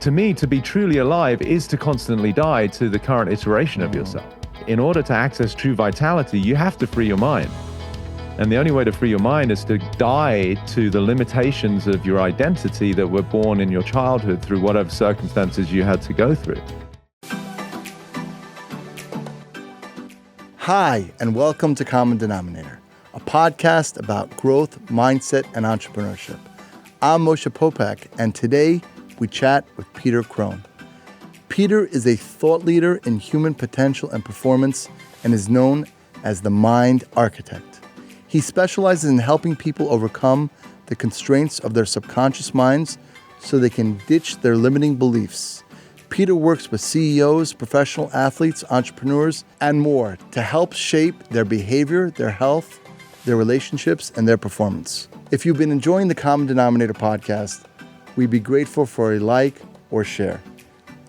to me, to be truly alive is to constantly die to the current iteration of yourself. In order to access true vitality, you have to free your mind. And the only way to free your mind is to die to the limitations of your identity that were born in your childhood through whatever circumstances you had to go through. Hi, and welcome to Common Denominator, a podcast about growth, mindset, and entrepreneurship. I'm Moshe Popek, and today we chat with Peter Crone. Peter is a thought leader in human potential and performance and is known as the Mind Architect. He specializes in helping people overcome the constraints of their subconscious minds so they can ditch their limiting beliefs. Peter works with CEOs, professional athletes, entrepreneurs, and more to help shape their behavior, their health, their relationships, and their performance. If you've been enjoying the Common Denominator podcast, we'd be grateful for a like or share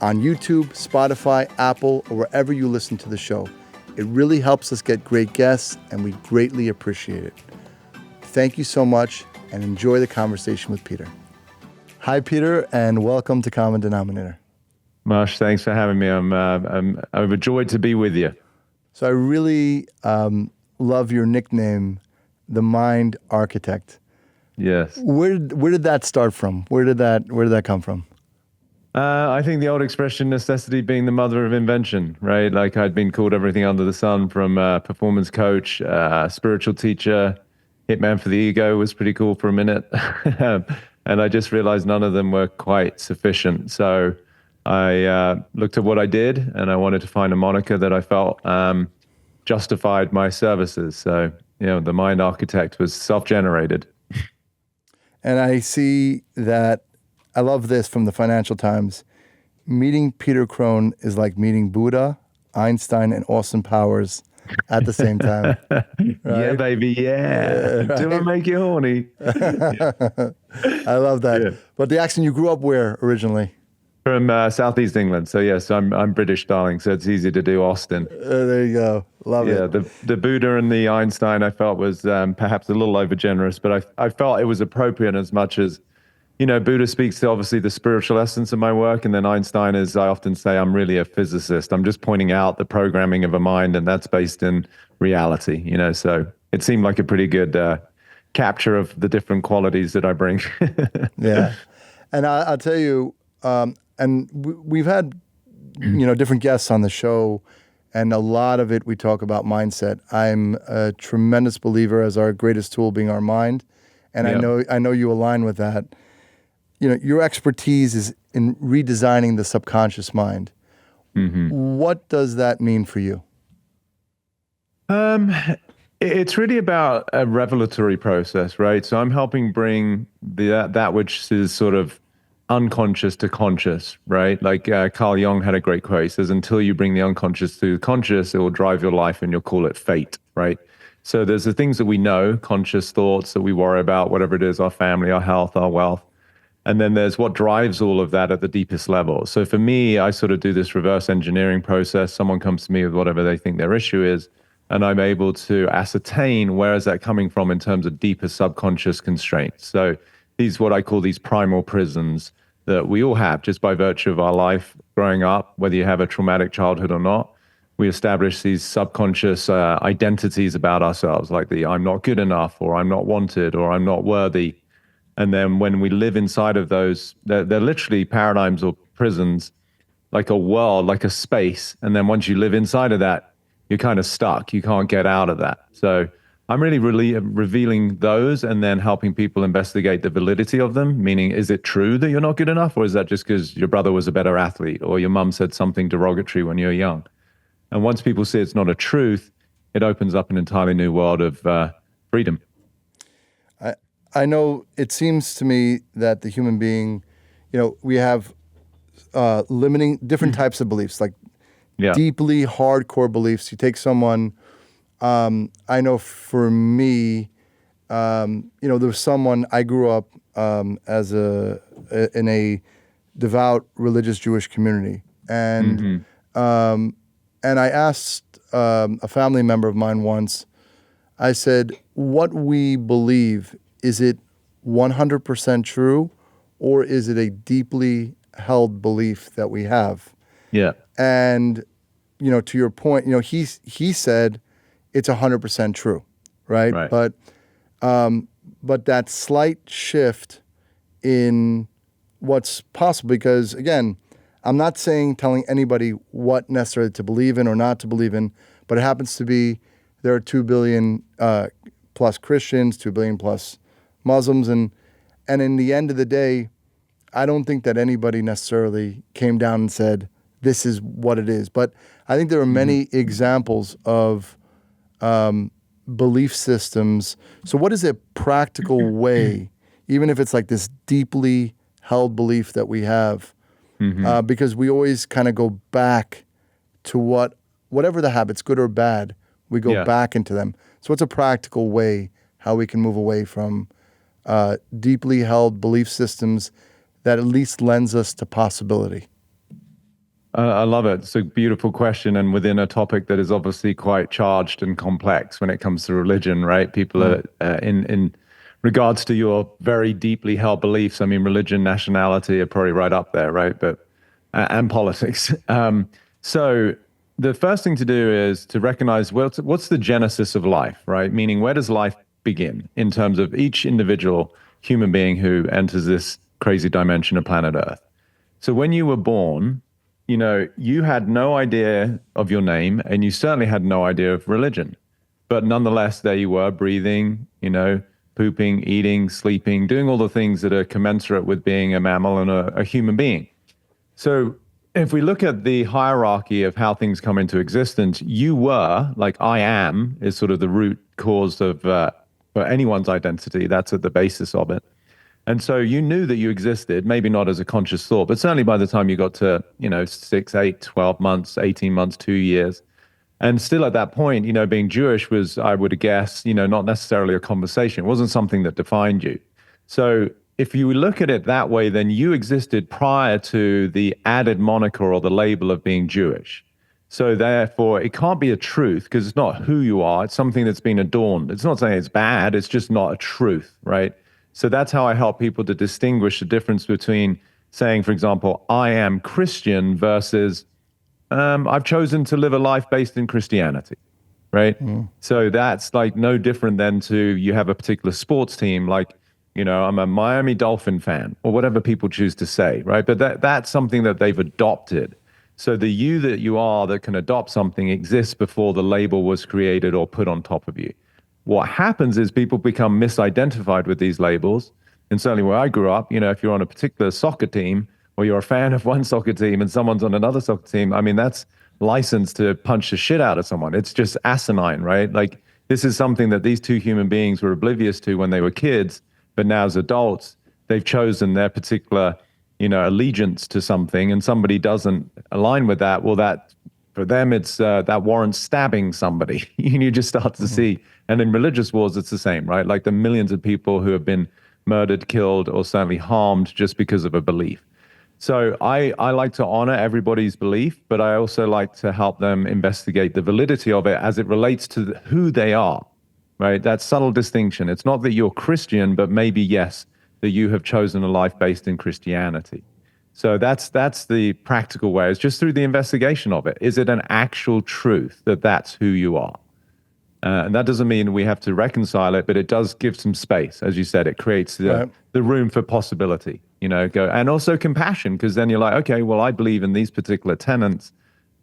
on YouTube, Spotify, Apple, or wherever you listen to the show. It really helps us get great guests, and we greatly appreciate it. Thank you so much, and enjoy the conversation with Peter. Hi, Peter, and welcome to Common Denominator. Marsh, thanks for having me. I'm overjoyed to be with you. So I really love your nickname, the Mind Architect. Yes. Where did that start from? Where did that come from? I think the old expression, necessity being the mother of invention, right? Like I'd been called everything under the sun, from performance coach, spiritual teacher, hitman for the ego was pretty cool for a minute. And I just realized none of them were quite sufficient. So I looked at what I did, and I wanted to find a moniker that I felt justified my services. So, the Mind Architect was self-generated. And I see that, I love this from the Financial Times. Meeting Peter Crone is like meeting Buddha, Einstein, and Austin Powers at the same time. Right? Yeah, baby, yeah. Right? Do I make you horny? I love that. Yeah. But the accent, you grew up where originally? From Southeast England. So yes, I'm British, darling. So it's easy to do Austin. There you go. Love it. Yeah, the Buddha and the Einstein I felt was perhaps a little overgenerous, but I felt it was appropriate as much as, Buddha speaks to obviously the spiritual essence of my work. And then Einstein is, I often say, I'm really a physicist. I'm just pointing out the programming of a mind, and that's based in reality, So it seemed like a pretty good capture of the different qualities that I bring. Yeah. And I'll tell you, and we've had, different guests on the show, and a lot of it we talk about mindset. I'm a tremendous believer as our greatest tool being our mind, and yeah. I know you align with that. Your expertise is in redesigning the subconscious mind. Mm-hmm. What does that mean for you? It's really about a revelatory process, right? So I'm helping bring that which is sort of unconscious to conscious, right? Like Carl Jung had a great quote. He says, until you bring the unconscious to the conscious, it will drive your life, and you'll call it fate, right? So there's the things that we know, conscious thoughts that we worry about, whatever it is, our family, our health, our wealth. And then there's what drives all of that at the deepest level. So for me, I sort of do this reverse engineering process. Someone comes to me with whatever they think their issue is, and I'm able to ascertain where is that coming from in terms of deeper subconscious constraints. So these, what I call these primal prisons that we all have just by virtue of our life growing up, whether you have a traumatic childhood or not. We establish these subconscious identities about ourselves, like the I'm not good enough, or I'm not wanted, or I'm not worthy. And then when we live inside of those, they're literally paradigms or prisons, like a world, like a space. And then once you live inside of that, you're kind of stuck. You can't get out of that. So I'm really revealing those, and then helping people investigate the validity of them. Meaning, is it true that you're not good enough? Or is that just because your brother was a better athlete, or your mum said something derogatory when you were young? And once people see it's not a truth, it opens up an entirely new world of freedom. I know it seems to me that the human being, we have limiting different types of beliefs, like deeply hardcore beliefs. You take someone, I know for me, there was someone, I grew up in a devout religious Jewish community. And and I asked a family member of mine once, I said, what we believe, is it 100% true, or is it a deeply held belief that we have. Yeah. And, to your point, he said it's 100% true, right? Right. But that slight shift in what's possible, because again, I'm not telling anybody what necessarily to believe in or not to believe in, but it happens to be there are 2 billion plus Christians, 2 billion plus Muslims, and in the end of the day, I don't think that anybody necessarily came down and said, this is what it is. But I think there are many examples of belief systems. So what is a practical way, even if it's like this deeply held belief that we have, because we always kind of go back to whatever the habits, good or bad, we go back into them. So what's a practical way how we can move away from deeply held belief systems that at least lends us to possibility? I love it. It's a beautiful question, and within a topic that is obviously quite charged and complex when it comes to religion, right? People are in regards to your very deeply held beliefs. I mean, religion, nationality are probably right up there, right? But and politics. So the first thing to do is to recognize what's the genesis of life, right? Meaning, where does life begin in terms of each individual human being who enters this crazy dimension of planet Earth? So when you were born, you had no idea of your name, and you certainly had no idea of religion. But nonetheless, there you were, breathing, pooping, eating, sleeping, doing all the things that are commensurate with being a mammal and a human being. So if we look at the hierarchy of how things come into existence, you were, like I am, is sort of the root cause of for anyone's identity. That's at the basis of it. And so you knew that you existed, maybe not as a conscious thought, but certainly by the time you got to, 6, 8, 12 months, 18 months, 2 years. And still at that point, being Jewish was, I would guess, not necessarily a conversation. It wasn't something that defined you. So if you look at it that way, then you existed prior to the added moniker or the label of being Jewish. So therefore, it can't be a truth because it's not who you are. It's something that's been adorned. It's not saying it's bad. It's just not a truth, right? So that's how I help people to distinguish the difference between saying, for example, I am Christian versus I've chosen to live a life based in Christianity, right? So that's like no different than to you have a particular sports team, like, I'm a Miami Dolphin fan or whatever people choose to say, right? But that's something that they've adopted. So the you that you are that can adopt something exists before the label was created or put on top of you. What happens is people become misidentified with these labels. And certainly where I grew up, if you're on a particular soccer team or you're a fan of one soccer team and someone's on another soccer team, I mean, that's licensed to punch the shit out of someone. It's just asinine, right? Like this is something that these two human beings were oblivious to when they were kids, but now as adults, they've chosen their particular, allegiance to something, and somebody doesn't align with that. Well, that for them, it's that warrants stabbing somebody. You just start to see. And in religious wars, it's the same, right? Like the millions of people who have been murdered, killed, or certainly harmed just because of a belief. So I like to honor everybody's belief, but I also like to help them investigate the validity of it as it relates to who they are, right? That subtle distinction. It's not that you're Christian, but maybe, yes, that you have chosen a life based in Christianity. So that's the practical way. It's just through the investigation of it. Is it an actual truth that that's who you are? And that doesn't mean we have to reconcile it, but it does give some space. As you said, it creates the room for possibility, and also compassion, because then you're like, okay, well, I believe in these particular tenets,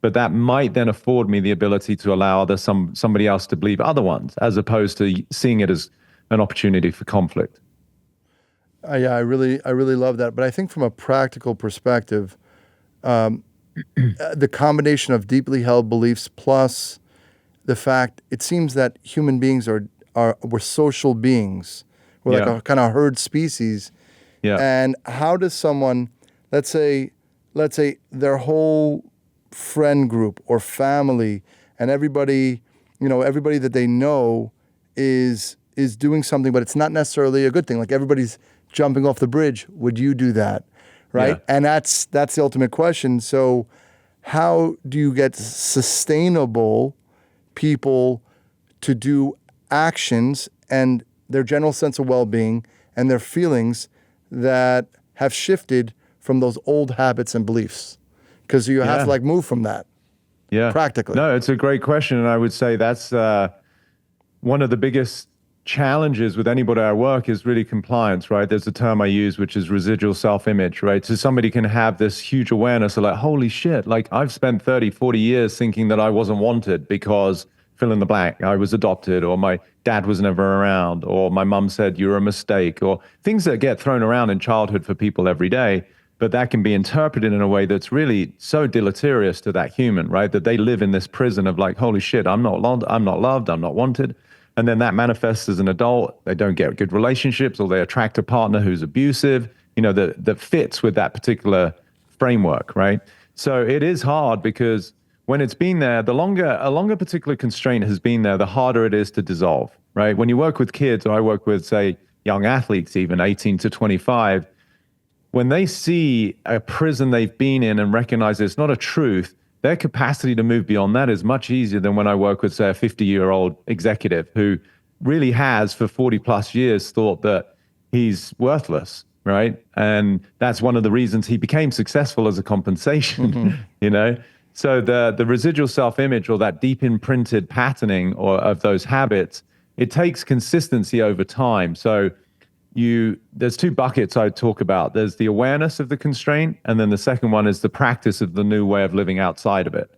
but that might then afford me the ability to allow somebody else to believe other ones, as opposed to seeing it as an opportunity for conflict. Yeah, I really love that. But I think from a practical perspective, the combination of deeply held beliefs plus the fact it seems that human beings we're social beings. We're like a kind of herd species. Yeah. And how does someone, let's say their whole friend group or family and everybody that they know is doing something, but it's not necessarily a good thing. Like everybody's jumping off the bridge. Would you do that? Right? Yeah. And that's the ultimate question. So how do you get sustainable people to do actions and their general sense of well-being and their feelings that have shifted from those old habits and beliefs? Because you have to like move from that. Yeah. Practically. No, it's a great question. And I would say that's one of the biggest challenges with anybody I work is really compliance, right? There's a term I use, which is residual self-image, right? So somebody can have this huge awareness of like, holy shit, like I've spent 30, 40 years thinking that I wasn't wanted because fill in the blank, I was adopted, or my dad was never around, or my mom said you're a mistake, or things that get thrown around in childhood for people every day. But that can be interpreted in a way that's really so deleterious to that human, right? That they live in this prison of like, holy shit, I'm not loved, I'm not wanted. And then that manifests as an adult. They don't get good relationships, or they attract a partner who's abusive, that fits with that particular framework, right? So it is hard because when it's been there, a longer particular constraint has been there, the harder it is to dissolve, right? When you work with kids, or I work with, say, young athletes, even 18 to 25, when they see a prison they've been in and recognize it's not a truth, their capacity to move beyond that is much easier than when I work with, say, a 50-year-old executive who really has for 40 plus years thought that he's worthless, right? And that's one of the reasons he became successful as a compensation, So the residual self-image, or that deep imprinted patterning of those habits, it takes consistency over time. So there's two buckets I talk about. There's the awareness of the constraint, and then the second one is the practice of the new way of living outside of it.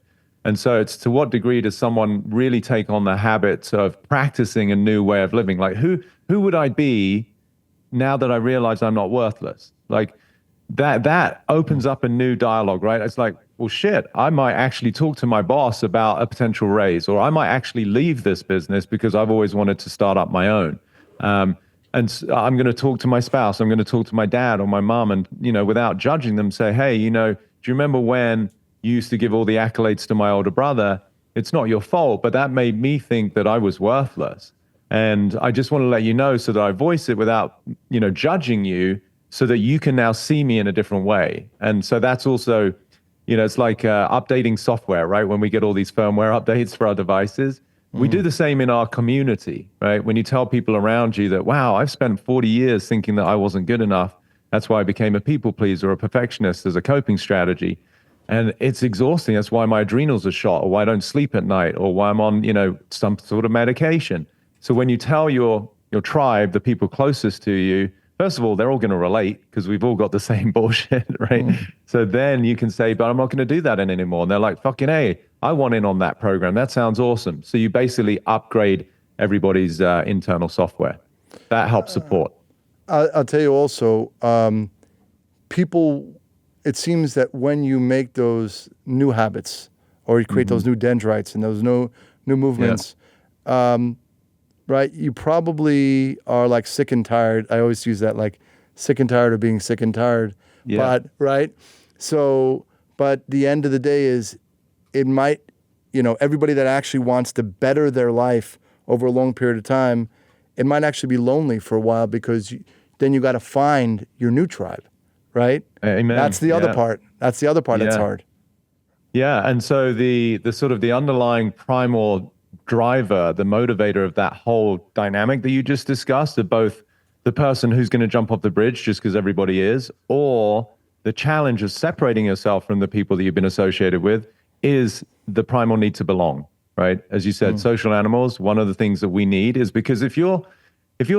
And so it's to what degree does someone really take on the habits of practicing a new way of living? Like who would I be now that I realize I'm not worthless? Like that opens up a new dialogue, right? It's like, well, shit, I might actually talk to my boss about a potential raise, or I might actually leave this business because I've always wanted to start up my own. And I'm going to talk to my spouse. I'm going to talk to my dad or my mom, and, without judging them, say, hey, do you remember when you used to give all the accolades to my older brother? It's not your fault, but that made me think that I was worthless. And I just want to let you know so that I voice it without, judging you, so that you can now see me in a different way. And so that's also, it's like updating software, right? When we get all these firmware updates for our devices, we do the same in our community, right? When you tell people around you that, wow, I've spent 40 years thinking that I wasn't good enough. That's why I became a people pleaser or a perfectionist as a coping strategy. And it's exhausting. That's why my adrenals are shot, or why I don't sleep at night, or why I'm on, some sort of medication. So when you tell your tribe, the people closest to you, first of all, they're all going to relate because we've all got the same bullshit, right? So then you can say, but I'm not going to do that anymore. And they're like, fucking A, I want in on that program. That sounds awesome. So you basically upgrade everybody's internal software. That helps support. I'll tell you also, people, it seems that when you make those new habits, or you create those new dendrites and those new movements, right, you probably are like sick and tired. I always use that, like sick and tired of being sick and tired. Yeah. But, right? So, but the end of the day is, it might, everybody that actually wants to better their life over a long period of time, it might actually be lonely for a while, because then you got to find your new tribe, right? Amen. That's the other part. That's the other part that's hard. Yeah, and so the sort of the underlying primal driver, the motivator of that whole dynamic that you just discussed, of both the person who's going to jump off the bridge just because everybody is, or the challenge of separating yourself from the people that you've been associated with, is the primal need to belong, right? As you said, social animals, one of the things that we need is, because if you're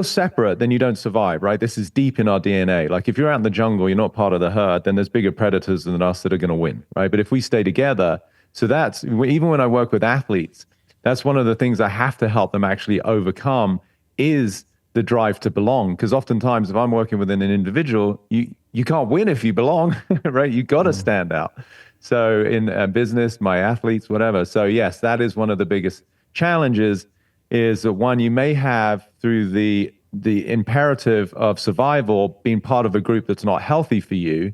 separate, then you don't survive, right? This is deep in our DNA. Like if you're out in the jungle, you're not part of the herd, then there's bigger predators than us that are going to win, right? But if we stay together, so that's, even when I work with athletes, that's one of the things I have to help them actually overcome, is the drive to belong. Because oftentimes if I'm working with an individual, you can't win if you belong, right? You got to stand out. So in business, my athletes, whatever. So yes, that is one of the biggest challenges, is that one, you may have, through the imperative of survival, being part of a group that's not healthy for you.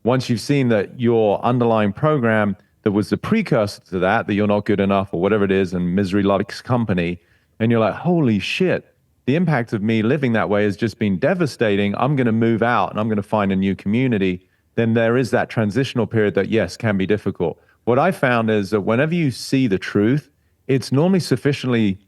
Once you've seen that your underlying program that was the precursor to that you're not good enough or whatever it is, and misery likes company, and you're like, holy shit, the impact of me living that way has just been devastating. I'm going to move out and I'm going to find a new community. Then there is that transitional period that, yes, can be difficult. What I found is that whenever you see the truth, it's normally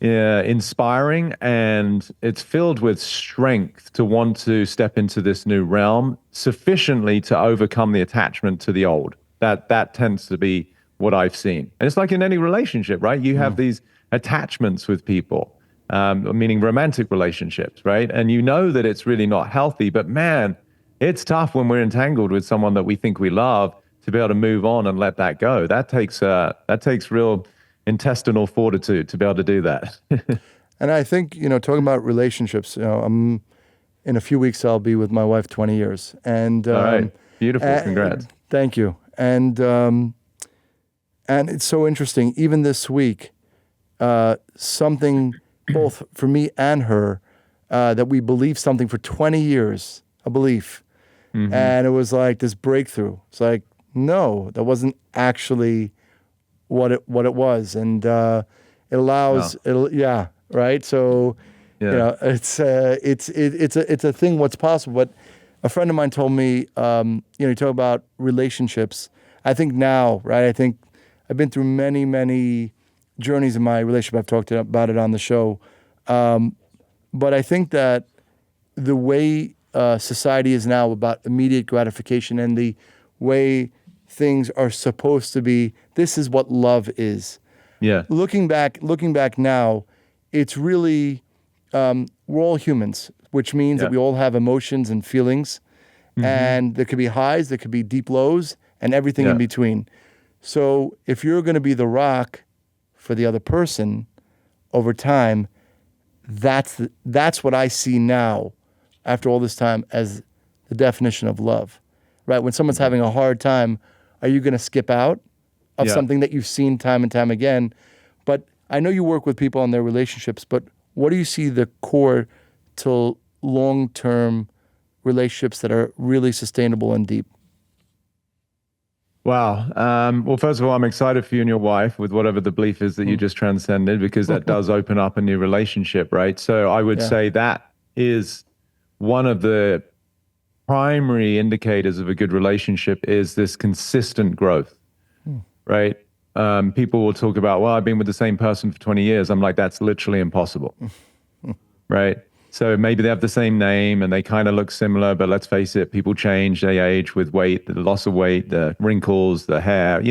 inspiring, and it's filled with strength to want to step into this new realm sufficiently to overcome the attachment to the old. That tends to be what I've seen. And it's like in any relationship, right? You have these attachments with people, meaning romantic relationships, right? And you know that it's really not healthy, but man, it's tough when we're entangled with someone that we think we love to be able to move on and let that go. That takes real intestinal fortitude to be able to do that. And I think, talking about relationships, in a few weeks, I'll be with my wife 20 years. And All right. Beautiful. Congrats. Thank you. And it's so interesting. Even this week, something both for me and her, that we believed something for 20 years, a belief. Mm-hmm. And it was like this breakthrough. It's like, no, that wasn't actually what it was. And it allows, yeah, right? So, Yeah. it's a thing, what's possible. But a friend of mine told me, you talk about relationships. I think now, right? I think I've been through many, many journeys in my relationship. I've talked about it on the show. But I think that the way society is now about immediate gratification and the way things are supposed to be, this is what love is. Yeah. Looking back now, it's really, we're all humans, which means that we all have emotions and feelings. Mm-hmm. And there could be highs, there could be deep lows, and everything in between. So if you're going to be the rock for the other person over time, that's what I see now after all this time as the definition of love, right? When someone's having a hard time, are you going to skip out of something that you've seen time and time again? But I know you work with people on their relationships, but what do you see the core to long-term relationships that are really sustainable and deep? Wow. Well, first of all, I'm excited for you and your wife with whatever the belief is that you just transcended, because that does open up a new relationship, right? So I would say that is one of the primary indicators of a good relationship, is this consistent growth, right? People will talk about, well, I've been with the same person for 20 years. I'm like, that's literally impossible, right? So maybe they have the same name and they kind of look similar, but let's face it, people change, they age with weight, the loss of weight, the wrinkles, the hair,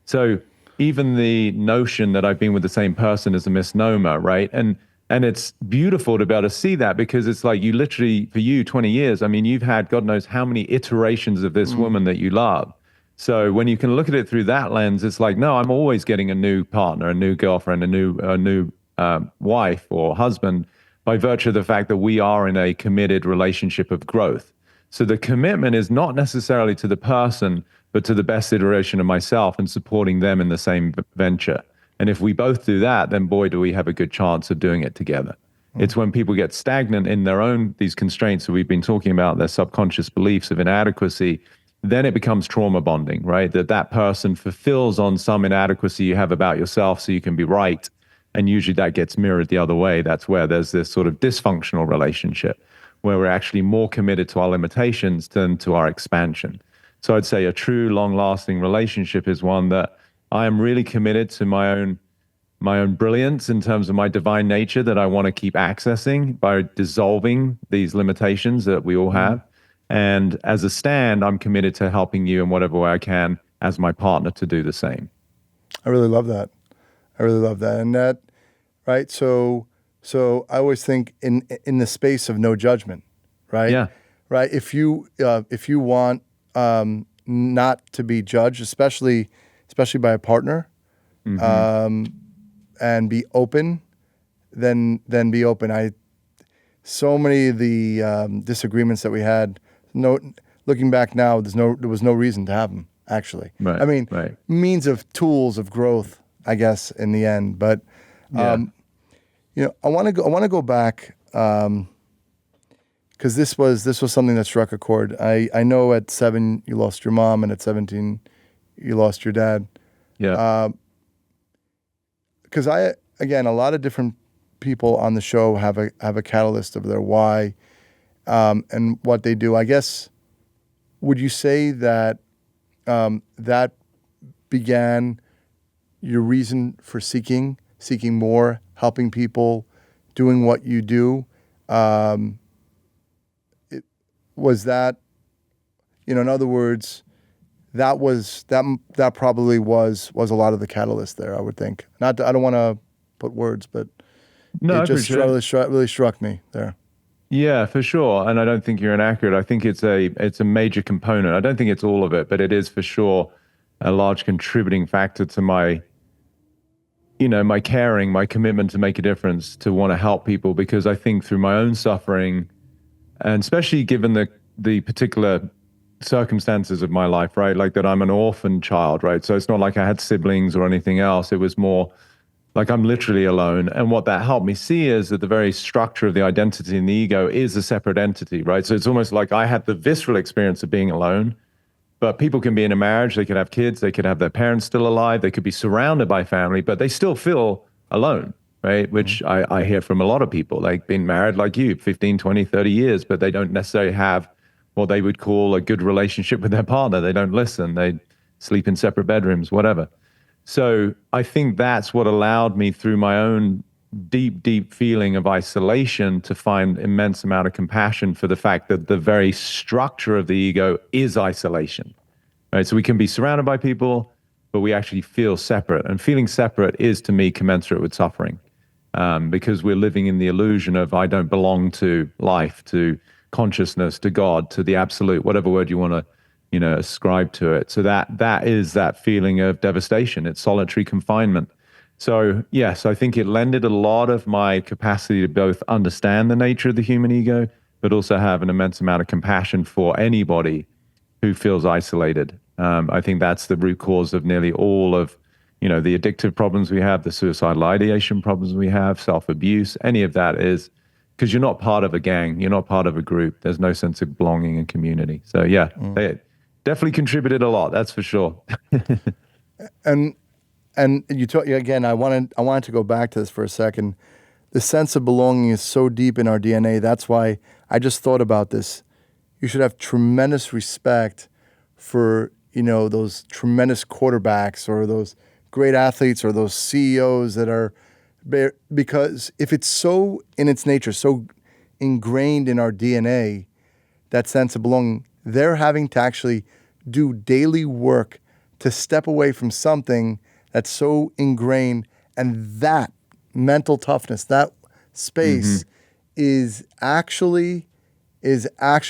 So even the notion that I've been with the same person is a misnomer, right? And it's beautiful to be able to see that, because it's like you literally, for you, 20 years, I mean, you've had God knows how many iterations of this woman that you love. So when you can look at it through that lens, it's like, no, I'm always getting a new partner, a new girlfriend, a new wife or husband, by virtue of the fact that we are in a committed relationship of growth. So the commitment is not necessarily to the person, but to the best iteration of myself and supporting them in the same venture. And if we both do that, then boy, do we have a good chance of doing it together. It's when people get stagnant in their own, these constraints that we've been talking about, their subconscious beliefs of inadequacy, then it becomes trauma bonding, right? That person fulfills on some inadequacy you have about yourself so you can be right. And usually that gets mirrored the other way. That's where there's this sort of dysfunctional relationship where we're actually more committed to our limitations than to our expansion. So I'd say a true long-lasting relationship is one that I am really committed to my own brilliance in terms of my divine nature that I want to keep accessing by dissolving these limitations that we all have. And as a stand, I'm committed to helping you in whatever way I can as my partner to do the same. I really love that. And that, right? So I always think in the space of no judgment, right? Yeah. Right. If you want not to be judged, especially by a partner, and be open, then be open. So many of the disagreements that we had. Looking back now, there was no reason to have them. Actually, right. I mean, means of tools of growth, I guess, in the end. But I want to go back because this was something that struck a chord. I know at 7 you lost your mom, and at 17 you lost your dad. Yeah. Because a lot of different people on the show have a catalyst of their why, and what they do. I guess, would you say that that began your reason for seeking more helping people, doing what you do. Was that, in other words, that probably was a lot of the catalyst there, I would think. I don't want to put words, but No, it I just appreciate it. really struck me there. Yeah, for sure. And I don't think you're inaccurate. I think it's a major component. I don't think it's all of it, but it is for sure a large contributing factor to my caring, my commitment to make a difference, to want to help people, because I think through my own suffering, and especially given the particular circumstances of my life, right? Like that I'm an orphan child, right? So it's not like I had siblings or anything else. It was more like I'm literally alone. And what that helped me see is that the very structure of the identity and the ego is a separate entity, right? So it's almost like I had the visceral experience of being alone, but people can be in a marriage, they could have kids, they could have their parents still alive, they could be surrounded by family, but they still feel alone, right? Which I hear from a lot of people, like being married like you, 15, 20, 30 years, but they don't necessarily have what they would call a good relationship with their partner. They don't listen, they sleep in separate bedrooms, whatever. So I think that's what allowed me, through my own deep, deep feeling of isolation, to find immense amount of compassion for the fact that the very structure of the ego is isolation, right? So we can be surrounded by people, but we actually feel separate. And feeling separate is, to me, commensurate with suffering, because we're living in the illusion of I don't belong to life, to consciousness, to God, to the absolute, whatever word you want to ascribe to it. So that is that feeling of devastation. It's solitary confinement. So yes, I think it lended a lot of my capacity to both understand the nature of the human ego, but also have an immense amount of compassion for anybody who feels isolated. I think that's the root cause of nearly all of the addictive problems we have, the suicidal ideation problems we have, self-abuse. Any of that is because you're not part of a gang, you're not part of a group. There's no sense of belonging and community. So yeah, they definitely contributed a lot. That's for sure. And you talk again. I wanted to go back to this for a second. The sense of belonging is so deep in our DNA. That's why I just thought about this. You should have tremendous respect for those tremendous quarterbacks or those great athletes or those CEOs that are, because if it's so in its nature, so ingrained in our DNA, that sense of belonging, they're having to actually do daily work to step away from something that's so ingrained, and that mental toughness, that space is actually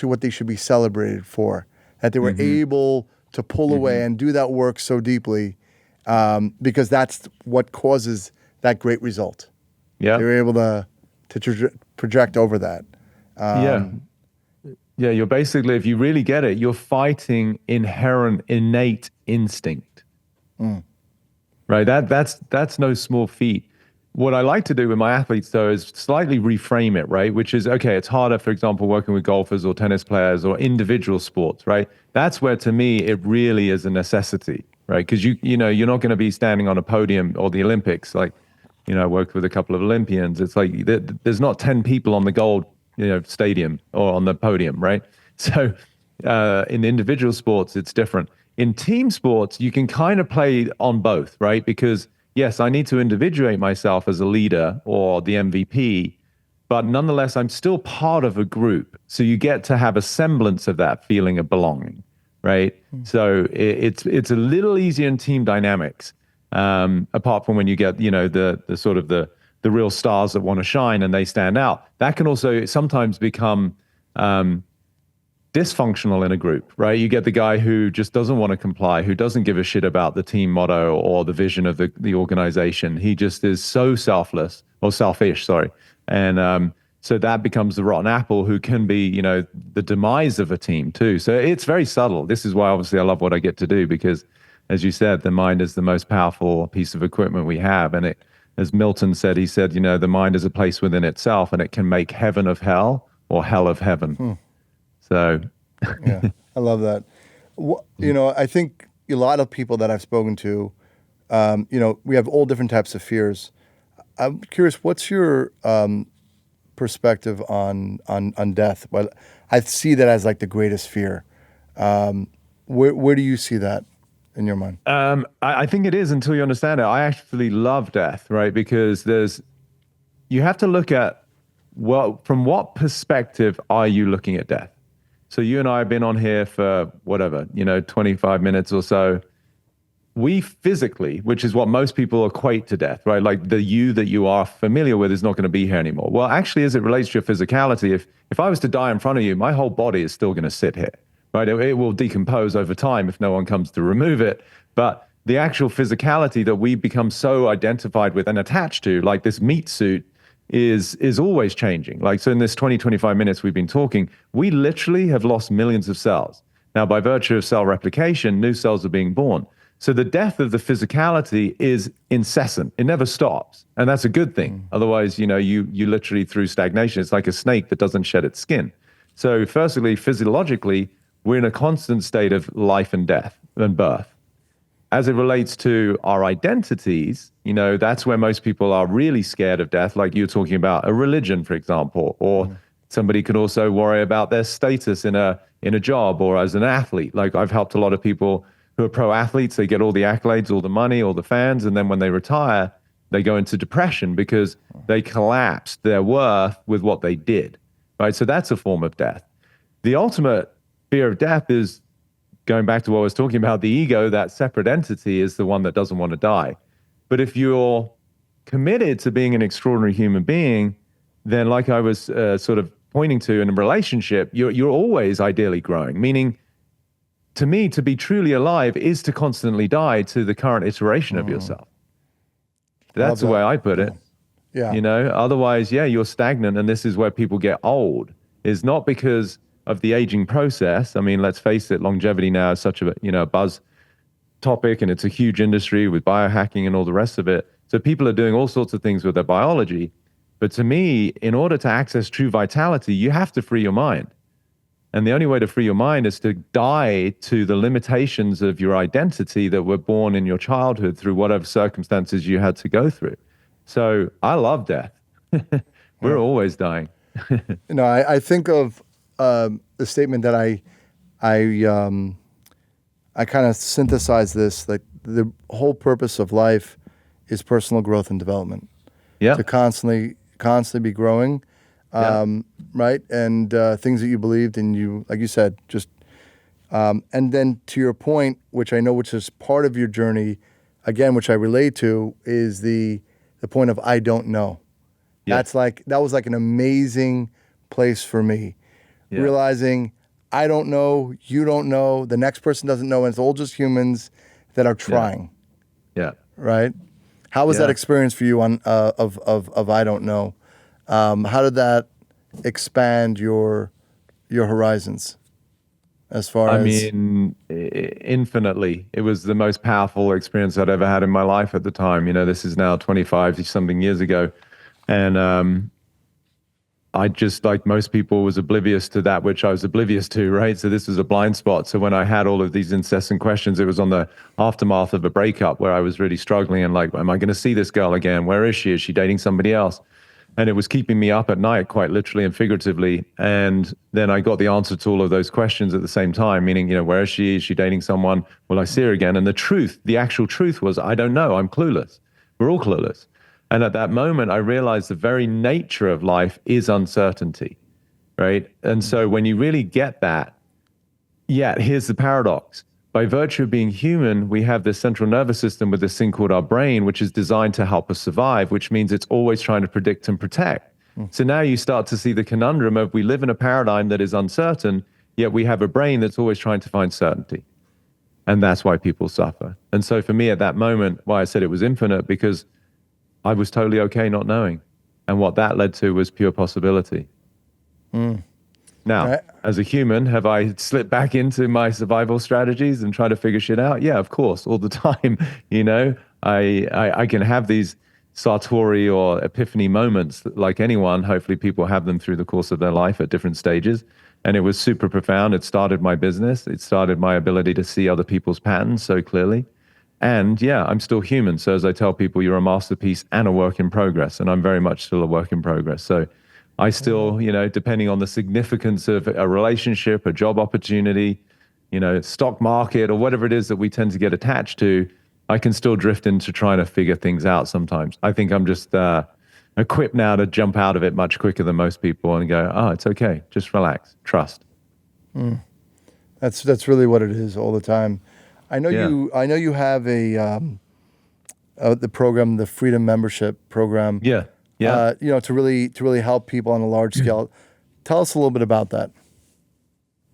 what they should be celebrated for, that they were able to pull away and do that work so deeply, because that's what causes that great result. Yeah. They were able to project over that. Yeah, you're basically, if you really get it, you're fighting inherent, innate instinct. Right? That's no small feat. What I like to do with my athletes, though, is slightly reframe it, right? Which is, okay, it's harder, for example, working with golfers or tennis players or individual sports, right? That's where, to me, it really is a necessity, right? Because you're not going to be standing on a podium or the Olympics. Like, I worked with a couple of Olympians. It's like there's not 10 people on the gold, stadium or on the podium, right? So in individual sports, it's different. In team sports, you can kind of play on both, right? Because yes, I need to individuate myself as a leader or the MVP, but nonetheless, I'm still part of a group. So you get to have a semblance of that feeling of belonging, right? So it's a little easier in team dynamics, apart from when you get, the sort of the real stars that want to shine and they stand out. That can also sometimes become dysfunctional in a group, right? You get the guy who just doesn't want to comply, who doesn't give a shit about the team motto or the vision of the organization. He just is so selfless or selfish, sorry. And so that becomes the rotten apple, who can be, the demise of a team too. So it's very subtle. This is why obviously I love what I get to do, because as you said, the mind is the most powerful piece of equipment we have. And it, as Milton said, he said, the mind is a place within itself, and it can make heaven of hell or hell of heaven. So, yeah, I love that. I think a lot of people that I've spoken to, we have all different types of fears. I'm curious, what's your perspective on death? Well, I see that as like the greatest fear. Where do you see that in your mind? I think it is, until you understand it. I actually love death, right? Because there's you have to look at, well, from what perspective are you looking at death? So you and I have been on here for whatever, 25 minutes or so. We physically, which is what most people equate to death, right? Like the you that you are familiar with is not going to be here anymore. Well, actually, as it relates to your physicality, if I was to die in front of you, my whole body is still going to sit here, right? It will decompose over time if no one comes to remove it. But the actual physicality that we become so identified with and attached to, like this meat suit, is always changing. Like, so in this 25 minutes we've been talking, we literally have lost millions of cells. Now, by virtue of cell replication, new cells are being born. So the death of the physicality is incessant. It never stops. And that's a good thing. Otherwise, you literally through stagnation, it's like a snake that doesn't shed its skin. So firstly, physiologically, we're in a constant state of life and death and birth. As it relates to our identities, that's where most people are really scared of death. Like you're talking about a religion, for example, or somebody could also worry about their status in a job or as an athlete. Like I've helped a lot of people who are pro athletes. They get all the accolades, all the money, all the fans. And then when they retire, they go into depression because they collapsed their worth with what they did, right? So that's a form of death. The ultimate fear of death is going back to what I was talking about, the ego, that separate entity is the one that doesn't want to die. But if you're committed to being an extraordinary human being, then like I was sort of pointing to in a relationship, you're always ideally growing, meaning to me, to be truly alive is to constantly die to the current iteration of yourself. That's the way I put it. Yeah. Otherwise, you're stagnant. And this is where people get old, is not because of the aging process. I mean, let's face it, longevity now is such a buzz topic, and it's a huge industry with biohacking and all the rest of it. So people are doing all sorts of things with their biology. But to me, in order to access true vitality, you have to free your mind. And the only way to free your mind is to die to the limitations of your identity that were born in your childhood through whatever circumstances you had to go through. So I love death. We're always dying. I think of the statement that I kind of synthesize this, like the whole purpose of life is personal growth and development. Yeah. To constantly be growing. Right? And things that you believed and you, like you said, just, and then to your point, which I know, which is part of your journey, again, which I relate to, is the point of I don't know. Yeah. That was like an amazing place for me. Yeah. Realizing I don't know, you don't know, the next person doesn't know, and it's all just humans that are trying. Yeah. Right? How was that experience for you on of I don't know? How did that expand your horizons as far as... I mean, infinitely. It was the most powerful experience I'd ever had in my life at the time. This is now 25-something years ago. And I just, like most people, was oblivious to that which I was oblivious to, right? So this was a blind spot. So when I had all of these incessant questions, it was on the aftermath of a breakup where I was really struggling and like, am I going to see this girl again? Where is she? Is she dating somebody else? And it was keeping me up at night, quite literally and figuratively. And then I got the answer to all of those questions at the same time, meaning, where is she? Is she dating someone? Will I see her again? And the actual truth was, I don't know. I'm clueless. We're all clueless. And at that moment, I realized the very nature of life is uncertainty, right? And so when you really get that, here's the paradox. By virtue of being human, we have this central nervous system with this thing called our brain, which is designed to help us survive, which means it's always trying to predict and protect. So now you start to see the conundrum of we live in a paradigm that is uncertain, yet we have a brain that's always trying to find certainty. And that's why people suffer. And so for me at that moment, why I said it was infinite, because I was totally okay not knowing. And what that led to was pure possibility. Now, as a human, have I slipped back into my survival strategies and try to figure shit out? Yeah, of course, all the time. I can have these Sartori or epiphany moments like anyone. Hopefully people have them through the course of their life at different stages. And it was super profound. It started my business. It started my ability to see other people's patterns so clearly. And I'm still human. So as I tell people, you're a masterpiece and a work in progress. And I'm very much still a work in progress. So I still, depending on the significance of a relationship, a job opportunity, stock market or whatever it is that we tend to get attached to, I can still drift into trying to figure things out sometimes. I think I'm just equipped now to jump out of it much quicker than most people and go, oh, it's okay. Just relax, trust. That's really what it is all the time. I know Yeah. you have the program, the Freedom Membership Program. Yeah. Yeah. To really help people on a large scale. Tell us a little bit about that.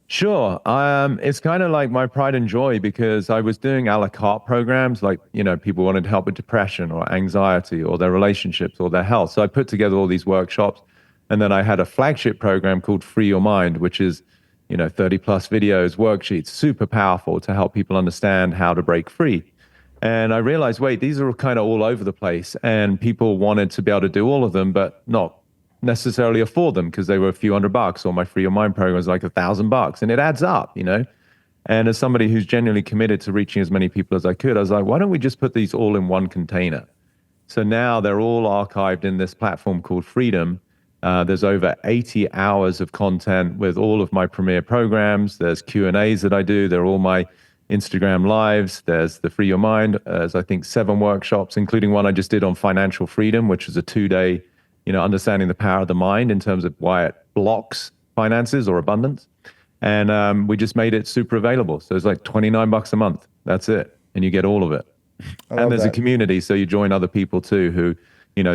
Sure. It's kind of like my pride and joy because I was doing a la carte programs, like, people wanted help with depression or anxiety or their relationships or their health. So I put together all these workshops. And then I had a flagship program called Free Your Mind, which is, 30 plus videos, worksheets, super powerful to help people understand how to break free. And I realized, wait, these are kind of all over the place. And people wanted to be able to do all of them, but not necessarily afford them because they were a few $100, or my Free Your Mind program was like $1,000, and it adds up. And as somebody who's genuinely committed to reaching as many people as I could, I was like, why don't we just put these all in one container? So now they're all archived in this platform called Freedom. There's over 80 hours of content with all of my premier programs. There's Q&As that I do. They're all my Instagram lives. There's the Free Your Mind. There's, I think, 7 workshops, including one I just did on financial freedom, which is a 2-day understanding the power of the mind in terms of why it blocks finances or abundance. And we just made it super available. So it's like $29 a month. That's it. And you get all of it. And there's a community. So you join other people too, who,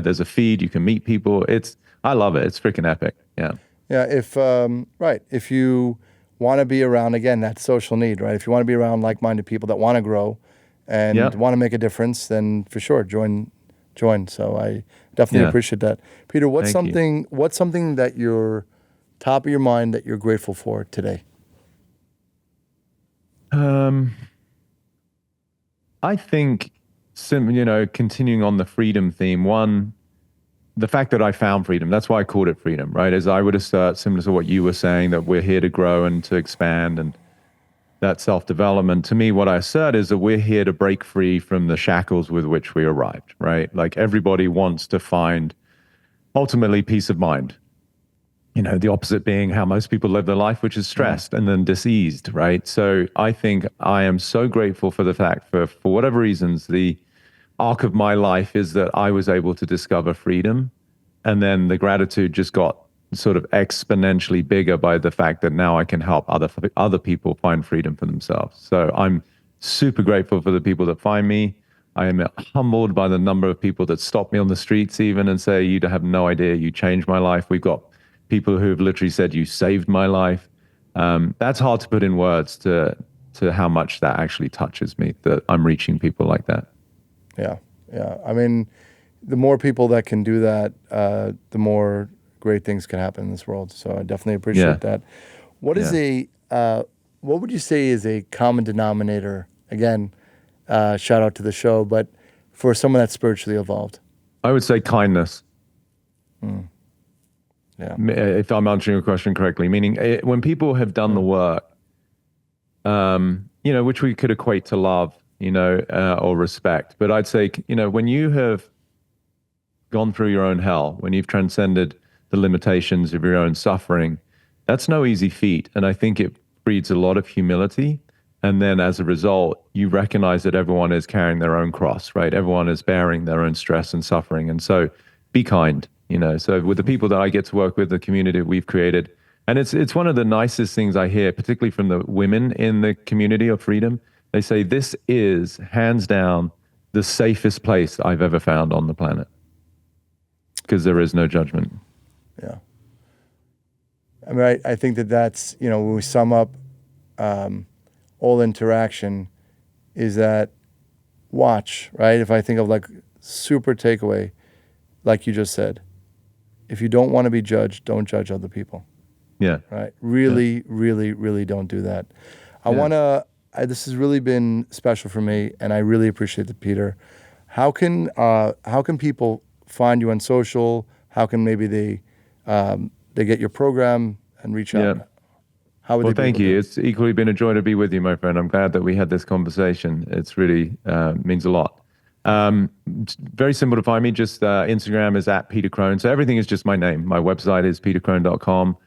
there's a feed, you can meet people. I love it. It's freaking epic. Yeah. Yeah. If you want to be around, again, that social need, right? If you want to be around like-minded people that want to grow and want to make a difference, then for sure, join. So I definitely appreciate that. Peter, what's something that you're top of your mind that you're grateful for today? I think, continuing on the freedom theme, one, the fact that I found freedom, that's why I called it freedom, right? As I would assert, similar to what you were saying, that we're here to grow and to expand and that self-development. To me, what I assert is that we're here to break free from the shackles with which we arrived, right? Like everybody wants to find ultimately peace of mind. The opposite being how most people live their life, which is stressed and then diseased, right? So I think I am so grateful for the fact for whatever reasons, the arc of my life is that I was able to discover freedom. And then the gratitude just got sort of exponentially bigger by the fact that now I can help other people find freedom for themselves. So I'm super grateful for the people that find me. I am humbled by the number of people that stop me on the streets even and say, you have no idea, you changed my life. We've got people who have literally said, you saved my life. That's hard to put in words to how much that actually touches me, that I'm reaching people like that. Yeah. I mean, the more people that can do that, the more great things can happen in this world. So I definitely appreciate that. What would you say is a common denominator? Again, shout out to the show, but for someone that's spiritually evolved. I would say kindness. Yeah. If I'm answering your question correctly, meaning when people have done the work, which we could equate to love, or respect. But I'd say, when you have gone through your own hell, when you've transcended the limitations of your own suffering, that's no easy feat. And I think it breeds a lot of humility. And then as a result, you recognize that everyone is carrying their own cross, right? Everyone is bearing their own stress and suffering. And so be kind, So with the people that I get to work with, the community we've created, and it's one of the nicest things I hear, particularly from the women in the community of freedom. They say, this is hands down the safest place I've ever found on the planet because there is no judgment. Yeah. I mean, I think that's, when we sum up all interaction is that watch, right? If I think of like super takeaway, like you just said, if you don't want to be judged, don't judge other people. Yeah. Right. Really, really, really don't do that. This has really been special for me, and I really appreciate it, Peter. How can people find you on social? How can maybe they get your program and reach out? Yeah. Well, thank you. It's equally been a joy to be with you, my friend. I'm glad that we had this conversation. It's really means a lot. It's very simple to find me. Just Instagram is @PeterCrone. So everything is just my name. My website is petercrone.com.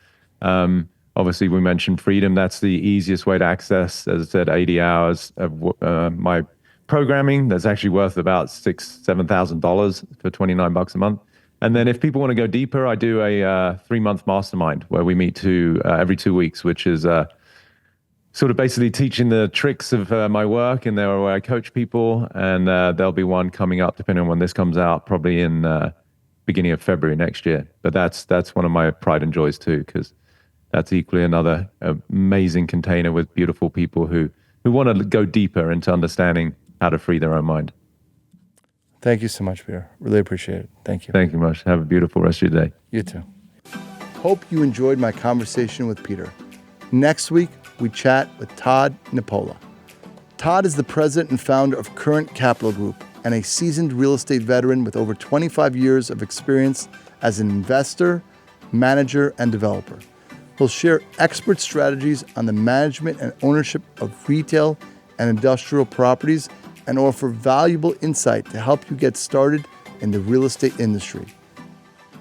Obviously, we mentioned freedom. That's the easiest way to access, as I said, 80 hours of my programming. That's actually worth about $6,000-$7,000 for $29 a month. And then if people want to go deeper, I do a 3-month mastermind where we meet every 2 weeks, which is sort of basically teaching the tricks of my work and where I coach people. And there'll be one coming up, depending on when this comes out, probably in beginning of February next year. But that's one of my pride and joys too, because that's equally another amazing container with beautiful people who want to go deeper into understanding how to free their own mind. Thank you so much, Peter. Really appreciate it. Thank you. Thank you much. Have a beautiful rest of your day. You too. Hope you enjoyed my conversation with Peter. Next week, we chat with Todd Nipola. Todd is the president and founder of Current Capital Group and a seasoned real estate veteran with over 25 years of experience as an investor, manager, and developer. He'll share expert strategies on the management and ownership of retail and industrial properties and offer valuable insight to help you get started in the real estate industry.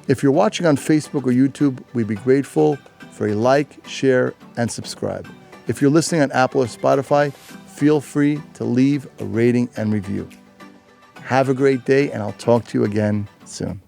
If you're watching on Facebook or YouTube, we'd be grateful for a like, share, and subscribe. If you're listening on Apple or Spotify, feel free to leave a rating and review. Have a great day, and I'll talk to you again soon.